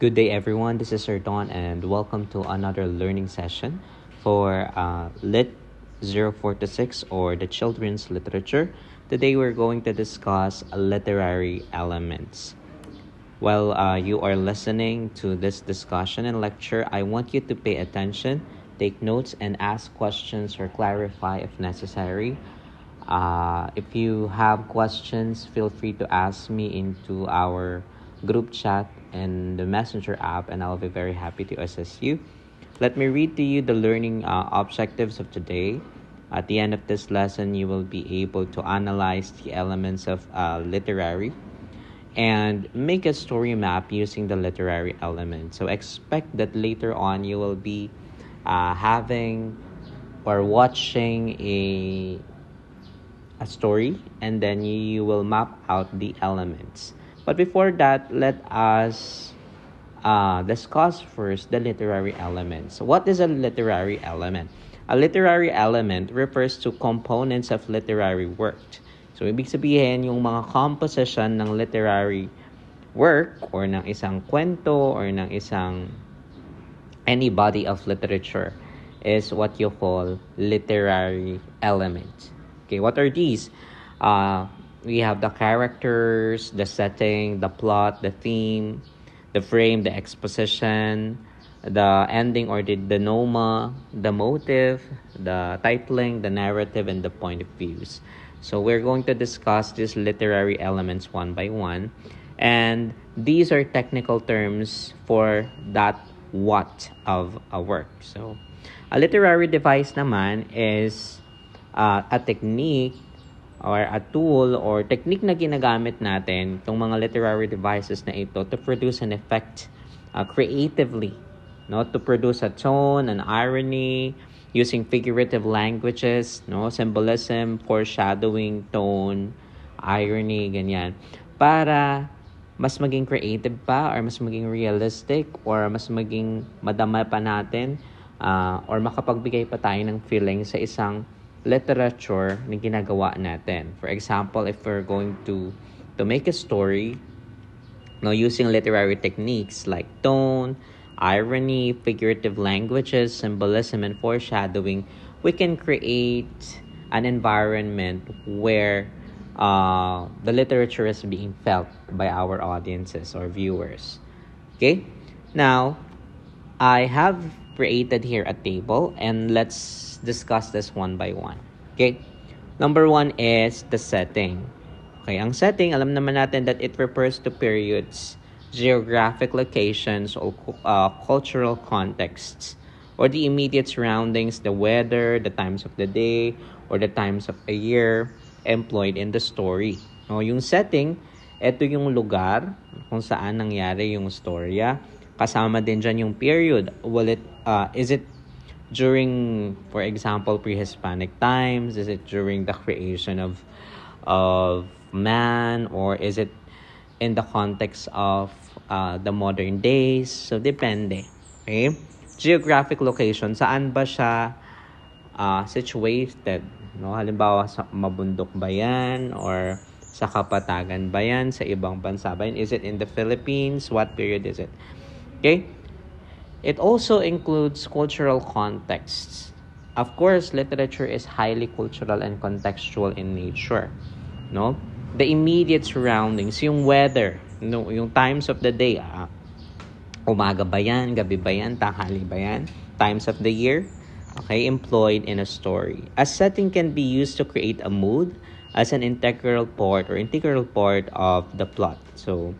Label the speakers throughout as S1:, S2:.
S1: Good day, everyone. This is Sir Don, and welcome to another learning session for Lit 046 or the Children's Literature. Today, we're going to discuss literary elements. While you are listening to this discussion and lecture, I want you to pay attention, take notes, and ask questions or clarify if necessary. If you have questions, feel free to ask me into our group chat and the messenger app, and I'll be very happy to assist you. Let me read to you the learning objectives of today. At the end of this lesson, you will be able to analyze the elements of literary and make a story map using the literary element. So expect that later on you will be having or watching a story, and then you will map out the elements. But before that, let us discuss first the literary elements. What is a literary element? A literary element refers to components of literary work. So, ibig sabihin, yung mga composition ng literary work or ng isang kwento or ng isang any body of literature is what you call literary elements. Okay, what are these? We have the characters, the setting, the plot, the theme, the frame, the exposition, the ending or the denouement, the motive, the titling, the narrative, and the point of views. So we're going to discuss these literary elements one by one. And these are technical terms for that what of a work. So a literary device naman is a technique or a tool or technique na ginagamit natin itong mga literary devices na ito to produce an effect creatively, no, to produce a tone, an irony, using figurative languages, no, symbolism, foreshadowing, tone, irony, ganyan, para mas maging creative pa or mas maging realistic or mas maging madama pa natin or makapagbigay pa tayo ng feeling sa isang literature na ginagawa natin. For example, if we're going to make a story, no, using literary techniques like tone, irony, figurative languages, symbolism, and foreshadowing, we can create an environment where the literature is being felt by our audiences or viewers. Okay? Now, I have created here a table, and let's discuss this one by one. Okay? Number one is the setting. Okay, ang setting, alam naman natin that it refers to periods, geographic locations, or cultural contexts, or the immediate surroundings, the weather, the times of the day, or the times of a year employed in the story. No, yung setting, ito yung lugar kung saan nangyari yung storya. Kasama din dyan yung period. Is it during, for example, pre-Hispanic times? Is it during the creation of man? Or is it in the context of the modern days? So, depende. Okay? Geographic location, saan ba siya situated? No? Halimbawa, sa mabundok ba yan? Or sa kapatagan ba yan? Sa ibang bansa ba yan? Is it in the Philippines? What period is it? Okay? It also includes cultural contexts. Of course, literature is highly cultural and contextual in nature. No? The immediate surroundings, yung weather, no, yung times of the day, umaga ba yan, gabi ba yan, tanghali ba yan, times of the year, okay, employed in a story. A setting can be used to create a mood as an integral part of the plot. So,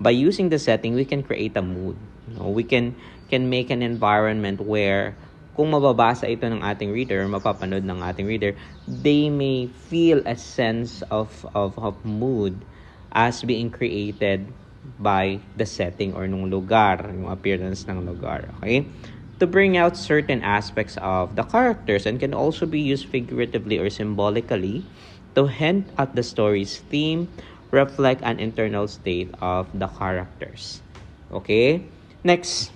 S1: by using the setting, we can create a mood. No? We can make an environment where kung mababasa ito ng ating reader, mapapanood ng ating reader, they may feel a sense of mood as being created by the setting or nung lugar, yung appearance ng lugar. Okay? To bring out certain aspects of the characters, and can also be used figuratively or symbolically to hint at the story's theme, reflect an internal state of the characters. Okay? Next,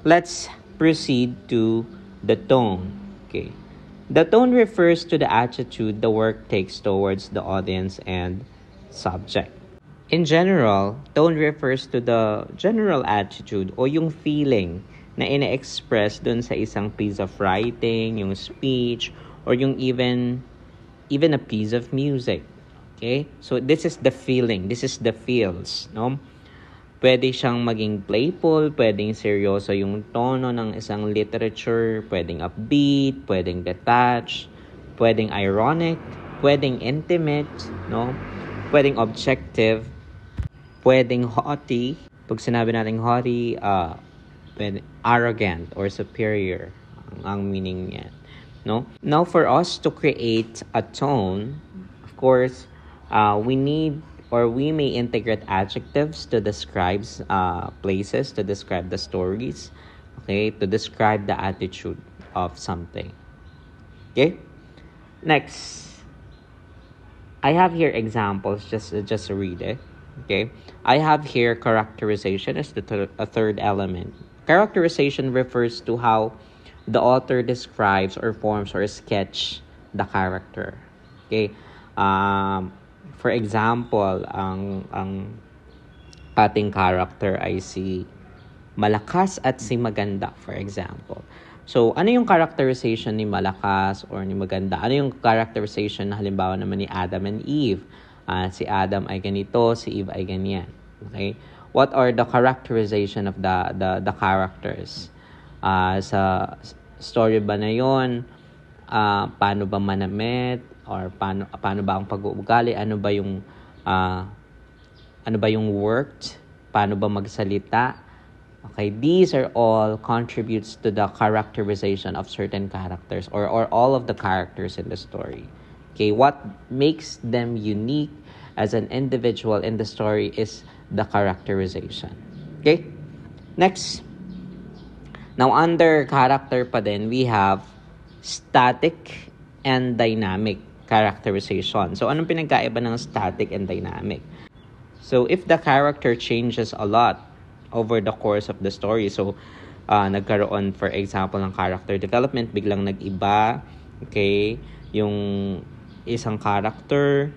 S1: let's proceed to the tone. Okay. The tone refers to the attitude the work takes towards the audience and subject. In general, tone refers to the general attitude o yung feeling na ina-express dun sa isang piece of writing, yung speech, or yung even a piece of music. Okay? So this is the feeling, this is the feels, no? Pwede siyang maging playful, pwedeng seryoso yung tono ng isang literature, pwedeng upbeat, pwedeng detached, pwedeng ironic, pwedeng intimate, no? Pwedeng objective, pwedeng haughty. Pag sinabi natin haughty, pwede, arrogant or superior ang meaning niya. No? Now, for us to create a tone, of course, we need or we may integrate adjectives to describe places, to describe the stories, okay, to describe the attitude of something. Okay? Next, I have here examples, just to read it. Okay, I have here characterization as a third element. Characterization refers to how the author describes or forms or sketch the character. Okay, for example, ang ating character ay si Malakas at si Maganda, for example. So, ano yung characterization ni Malakas or ni Maganda? Ano yung characterization na halimbawa naman ni Adam and Eve? Si Adam ay ganito, si Eve ay ganyan. Okay? What are the characterization of the characters? Sa story ba na yon? Paano ba manamit? Or paano ba ang pag-uugali? Ano ba yung worked? Paano ba magsalita? Okay, these are all contributes to the characterization of certain characters or all of the characters in the story. Okay, what makes them unique as an individual in the story is the characterization. Okay, next. Now, under character pa din, we have static and dynamic characterization. So, anong pinagkaiba ng static and dynamic? So, if the character changes a lot over the course of the story. So, nagkaroon, for example, ng character development, biglang nag-iba, okay, yung isang character,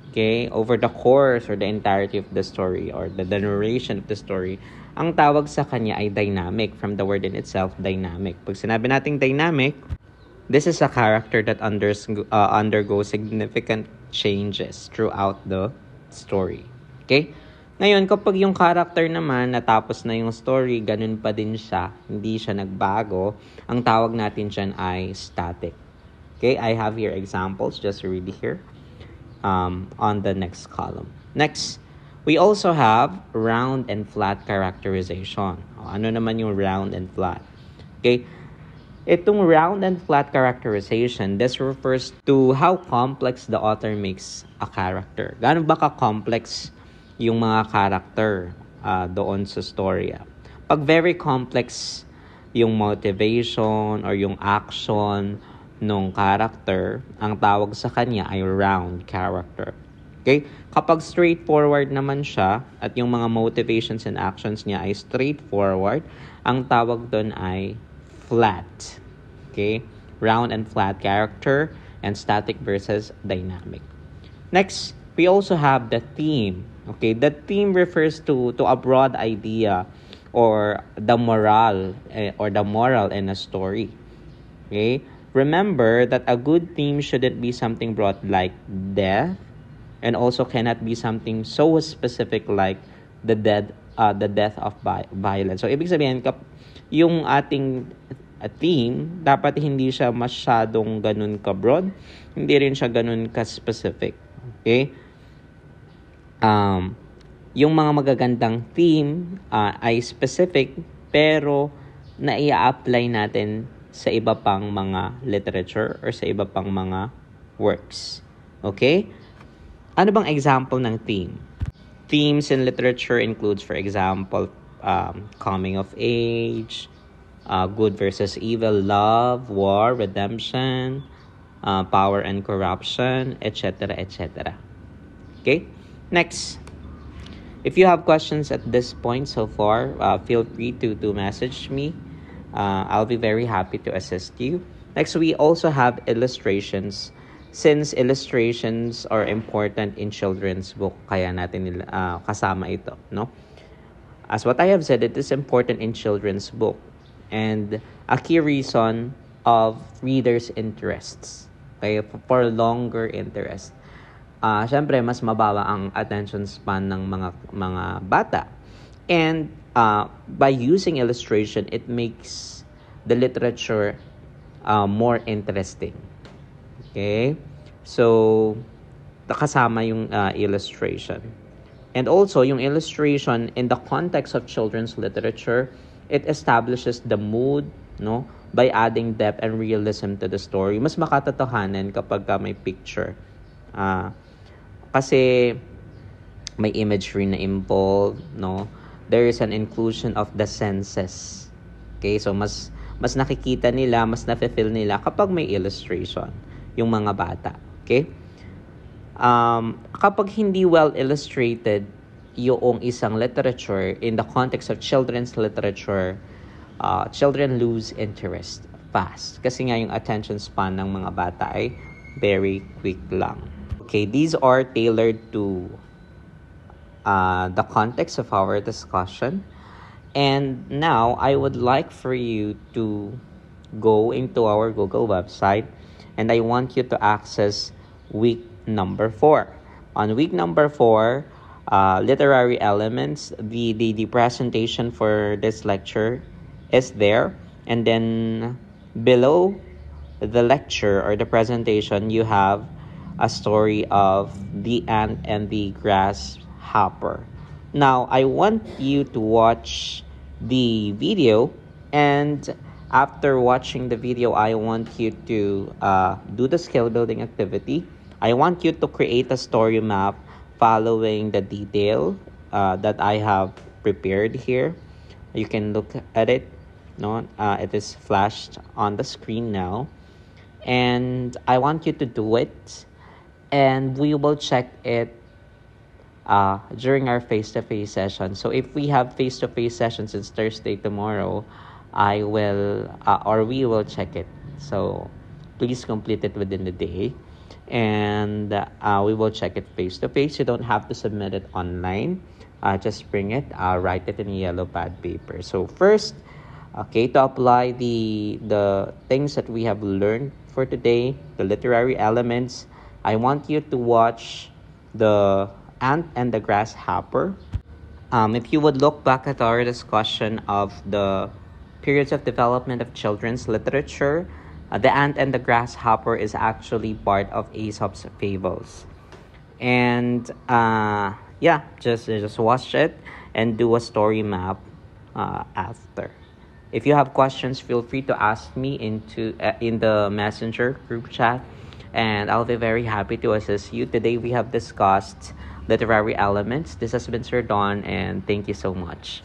S1: okay, over the course or the entirety of the story or the narration of the story, ang tawag sa kanya ay dynamic, from the word in itself, dynamic. Pag sinabi nating dynamic, this is a character that undergoes significant changes throughout the story. Okay? Ngayon, kapag yung character naman, natapos na yung story, ganun pa din siya, hindi siya nagbago, ang tawag natin dyan ay static. Okay, I have here examples, just read here on the next column. Next, we also have round and flat characterization. Ano naman yung round and flat? Okay, itong round and flat characterization, this refers to how complex the author makes a character. Gaano ba ka-complex yung mga character doon sa storya. Pag very complex yung motivation or yung action ng character, ang tawag sa kanya ay round character. Okay? Kapag straightforward naman siya at yung mga motivations and actions niya ay straightforward, ang tawag doon ay flat. Okay? Round and flat character and static versus dynamic. Next, we also have the theme. Okay, the theme refers to a broad idea or the moral in a story. Okay, remember that a good theme shouldn't be something broad like death, and also cannot be something so specific like the death of violence. So, ibig sabihin, yung ating theme, dapat hindi siya masyadong ganun ka-broad, hindi rin siya ganun ka-specific. Okay? Yung mga magagandang theme ay specific pero na-i-apply natin sa iba pang mga literature or sa iba pang mga works. Okay? Ano bang example ng theme? Themes in literature includes, for example, coming of age, good versus evil, love, war, redemption, power and corruption, etc., etc. Okay? Next, if you have questions at this point so far, feel free to message me. I'll be very happy to assist you. Next, we also have illustrations since illustrations are important in children's book, kaya natin kasama ito, no? As what I have said, it is important in children's book and a key reason of readers' interests. Okay, for longer interest. Syempre, mas mababa ang attention span ng mga bata. And by using illustration, it makes the literature more interesting. Okay? So, kasama yung illustration. And also, yung illustration in the context of children's literature, it establishes the mood, no? By adding depth and realism to the story. Mas makatotohanan kapag may picture. Kasi may imagery na involved, no? There is an inclusion of the senses. Okay? So, mas nakikita nila, mas nafe-feel nila kapag may illustration yung mga bata. Okay? Kapag hindi well illustrated yung isang literature in the context of children's literature, children lose interest fast. Kasi nga yung attention span ng mga bata ay very quick lang. Okay, these are tailored to the context of our discussion. And now, I would like for you to go into our Google website and I want you to access week number 4. On week number 4, literary elements, the presentation for this lecture is there. And then below the lecture or the presentation, you have a story of the ant and the grasshopper. Now, I want you to watch the video, and after watching the video, I want you to do the skill building activity. I want you to create a story map following the detail that I have prepared here. You can look at it. No, it is flashed on the screen now. And I want you to do it. And we will check it during our face-to-face session. So if we have face-to-face sessions since Thursday tomorrow, I will or we will check it. So please complete it within the day. And we will check it face-to-face. You don't have to submit it online. Just bring it, write it in a yellow pad paper. So first, okay, to apply the things that we have learned for today, the literary elements, I want you to watch the ant and the grasshopper. If you would look back at our discussion of the periods of development of children's literature, the ant and the grasshopper is actually part of Aesop's fables. And just watch it and do a story map after. If you have questions, feel free to ask me in the Messenger group chat, and I'll be very happy to assist you. Today we have discussed literary elements. This has been Sir Don, and thank you so much.